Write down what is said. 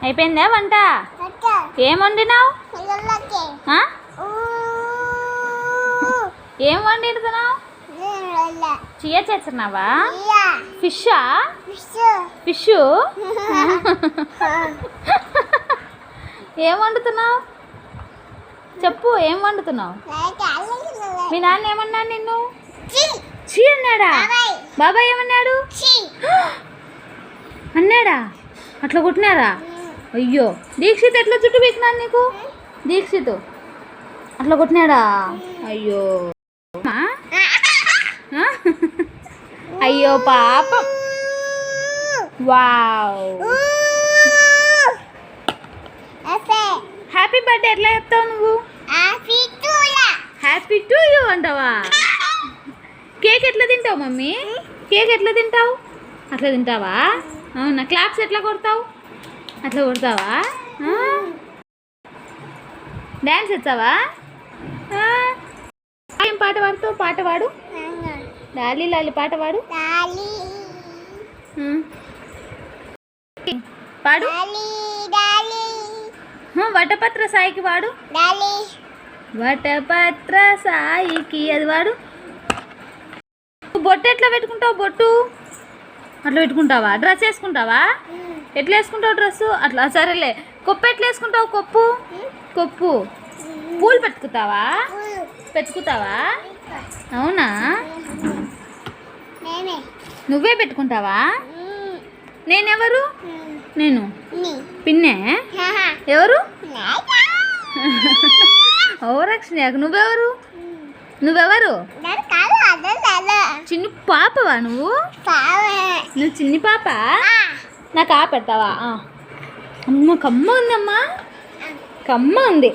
అయిపోయిందా వంట? ఏం వండినావు? ఏం వండిస్తున్నావు? చియా చేస్తున్నావా? ఫిషా? ఫిష్ ఏం వండుతున్నావు? చెప్పు, ఏం వండుతున్నావు? మీ నాన్న ఏమన్నాడు నిన్ను? చీ అన్నాడా? బాబాయ్ ఏమన్నాడు? అన్నాడా? అట్లా కొట్టినారా? అయ్యో, దీక్షిత్ ఎట్లా చుట్టూ పీకినాడు నీకు? దీక్షిత్ అట్లా కొట్టినాడా? అయ్యో అయ్యో పాపం. వావ్, హ్యాపీ బర్త్డే ఎట్లా చెప్తావు నువ్వు? హ్యాపీ టు యూ అంటావా? కేక్ ఎట్లా తింటావు మమ్మీ? కేక్ ఎట్లా తింటావు? అట్లా తింటావా? అవునా? క్లాప్స్ ఎట్లా కొడతావు? అట్లా కొడతావా? డ్యాన్స్ వచ్చావా? ఏం పాట పాడుతావు? పాట పాడు. లాలి లాలి పాట పాడు. పాడు. వటపత్ర సాయికి వాడు. వటపత్ర సాయికి అది వాడు. బొట్టు ఎట్లా పెట్టుకుంటావు? బొట్టు అట్లా పెట్టుకుంటావా? డ్రెస్ వేసుకుంటావా? ఎట్లా వేసుకుంటావు డ్రెస్సు? అట్లా సరేలే. కొప్పు ఎట్లా వేసుకుంటావు? కొప్పు కొప్పు పూలు పెట్టుకుంటావా? పెట్టుకుంటావా? అవునా? నువ్వే పెట్టుకుంటావా? నేనెవరు? నేను పిన్నే. ఎవరు? ఓరక్షణ. నువ్వెవరు? నువ్వెవరు? చిన్ని పాపవా నువ్వు? నువ్వు చిన్ని పాప? నాకు పెడతావా? అమ్మ కమ్మ ఉందమ్మా, కమ్మ ఉంది.